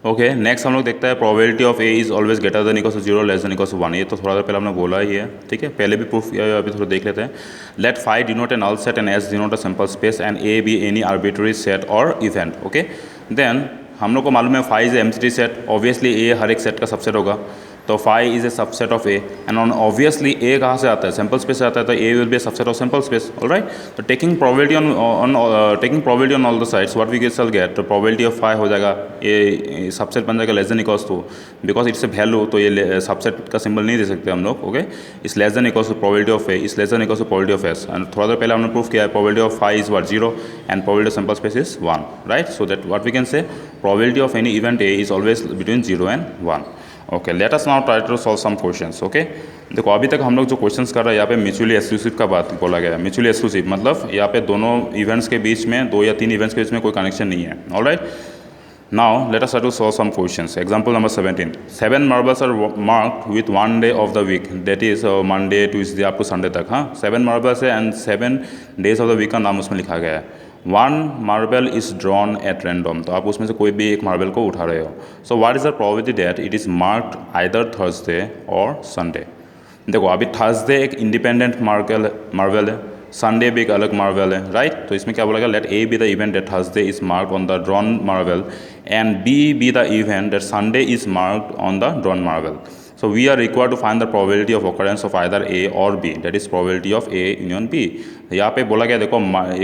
Okay next हम लोग देखते हैं probability of A is always greater than equal to 0 less than equal to 1। ये तो थोड़ा देर पहले हमने बोला ही है, ठीक है, पहले भी प्रूफ किया है, अभी थोड़ा देख लेते हैं। Let phi denote a null set and S denote a sample space and A be any arbitrary set or event. Okay then हम लोग को मालूम है phi is empty set, obviously A हर एक सेट का सबसेट होगा, तो phi is a subset of A and on obviously A कहाँ से आता है, सिंपल स्पेस से आता है, तो A will be a subset of sample space. Alright, तो taking probability on all the sides what we can get, तो प्रोबेबिलिटी ऑफ फाई हो जाएगा ए सबसेट बन जाएगा less than equals to, because it's a value, तो ये subset का symbol नहीं दे सकते हम लोग। Okay is less than equals to probability of A is less than equals to probability of S, and थोड़ा देर पहले हमने प्रूफ किया है probability of phi is what 0 and probability of sample space is 1, right. So that what we can say probability of any event A is always between 0 and 1। Okay let us now try to solve some questions. Okay देखो अभी तक हम लोग जो questions कर रहे हैं यहाँ पे म्यूचुअली एक्सक्लूसिव का बात बोला गया है। म्यूचुअली एक्सक्लूसिव मतलब यहाँ पे दोनों इवेंट्स के बीच में, 2 या 3 इवेंट्स के बीच में कोई कनेक्शन नहीं है। Alright, now let us try to solve some questions. Example number 17, 7 marbles are marked with 1 day of the week, that is Monday Tuesday up to Sunday तक। हाँ 7 मार्बल्स है and 7 days of the week का नाम उसमें लिखा गया है। 1 marble is drawn at random, तो आप उसमें से कोई भी एक मार्बल को उठा रहे हो। So what is the probability that it is marked either Thursday और संडे। देखो अभी थर्सडे एक इंडिपेंडेंट मार्बल है, संडे भी एक अलग मार्बल है, राइट। तो इसमें क्या बोलेगा, let A be the event that Thursday is marked on the drawn marble and B the event that Sunday is marked on the drawn marble. So we are required to find the probability of occurrence of either A or B, that is probability of A union B। यहाँ पे बोला गया देखो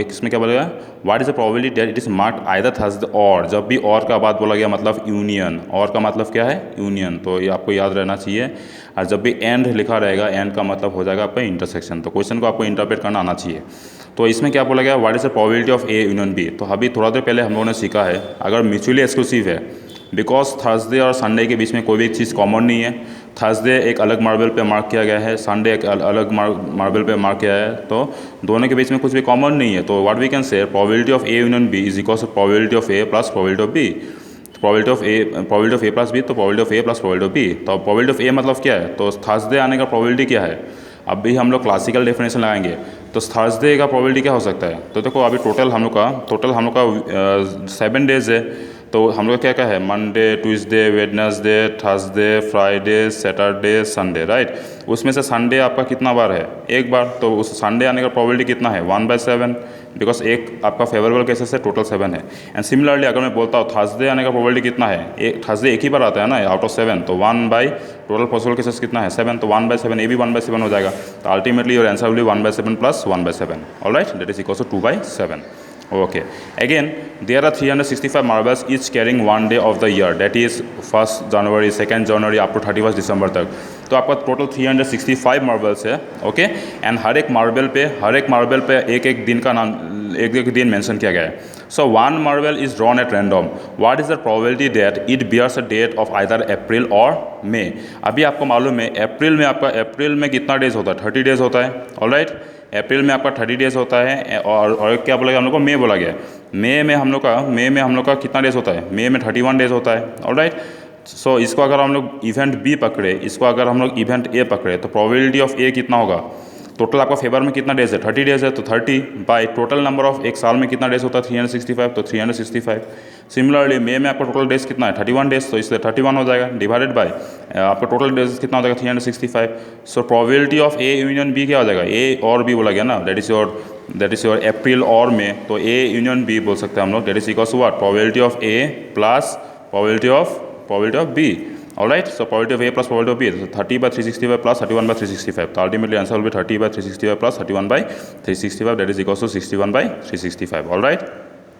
इसमें क्या बोलेगा, what is the probability that it is marked either Thursday और, जब भी और का बात बोला गया मतलब यूनियन, और का मतलब क्या है यूनियन, तो ये आपको याद रहना चाहिए। और जब भी एंड लिखा रहेगा, एंड का मतलब हो जाएगा आपका इंटरसेक्शन, तो क्वेश्चन को आपको इंटरप्रेट करना आना चाहिए। तो इसमें क्या बोला गया, what is the probability of A union B. तो अभी थोड़ा देर पहले हम लोगों ने सीखा है अगर म्यूचुअली एक्सक्लूसिव है, बिकॉज थर्सडे और संडे के बीच में कोई भी एक चीज़ कॉमन नहीं है, थर्सडे एक अलग मार्बल पे मार्क किया गया है, संडे एक अलग मार्बल पे मार्क किया है, तो दोनों के बीच में कुछ भी कॉमन नहीं है। तो what we can say probability of A union B is equals to probability of A plus probability of B. Probability of A plus B, तो probability of A plus probability of B. तो probability of A मतलब क्या है, तो Thursday आने का probability क्या है, अभी हम लोग क्लासिकल डेफिनेशन लगाएंगे, तो थर्सडे का प्रोबेबिलिटी क्या हो सकता है। तो देखो अभी टोटल हम लोग का 7 डेज है, तो हम लोग क्या क्या है, Monday Tuesday Wednesday Thursday Friday Saturday Sunday, right. उसमें से संडे आपका कितना बार है, एक बार, तो उस संडे आने का प्रोबेबिलिटी कितना है 1/7, बिकॉज एक आपका फेवरेबल केसेस है, टोटल 7 है। एंड सिमिलरली अगर मैं बोलता हूँ थर्सडे आने का प्रोबेबिलिटी कितना है, एक थर्सडे एक ही बार आता है ना आउट ऑफ 7, तो 1 बाई टोटल पॉसिबल केसेस कितना है 7, तो 1/7, ए भी 1/7 हो जाएगा, तो ultimately your answer will be 1/7 plus 1/7, alright, that is equals to 2/7। Okay, again there are 365 marbles each carrying 1 day of the year, that is 1st January 2nd January up to 31st December तक। तो आपका total 365 marbles है। Okay and हर एक marble पे एक एक दिन का नाम, एक एक दिन मेंशन किया गया है। So 1 marble is drawn at random, what is the probability that it bears a date of either April or May. अभी आपको मालूम है अप्रैल में कितना डेज होता है, 30 डेज होता है, ऑलराइट। अप्रैल में आपका 30 डेज होता है, और क्या बोला गया हम लोग को, मई बोला गया। मई में हम लोग का कितना डेज होता है, मई में 31 डेज होता है, ऑलराइट। सो इसको अगर हम लोग इवेंट बी पकड़े, इसको अगर हम लोग इवेंट ए पकड़े, तो प्रोबेबिलिटी ऑफ ए कितना होगा, टोटल आपका फेवर में कितना डेज है 30 डेज है, तो 30 बाई टोटल नंबर ऑफ एक साल में कितना डेज होता है 365, तो 365। सिमिलरली मई में आपका टोटल डेज कितना है 31 डेज, तो इसलिए 31 हो जाएगा, डिवाइडेड बाय आपका टोटल डेज कितना हो जाएगा 365। So probability of A union B क्या हो जाएगा, ए और बी बोला गया ना, that is your April or मई, तो ए यूनियन बी बोल सकते हैं हम लोग, that is equals to what, probability of A plus probability of B, alright. So probability of A plus probability of B, 30/365 plus 31/365, तो ultimately answer will be 30/365 plus 31/365, that is equals to 61/365, alright.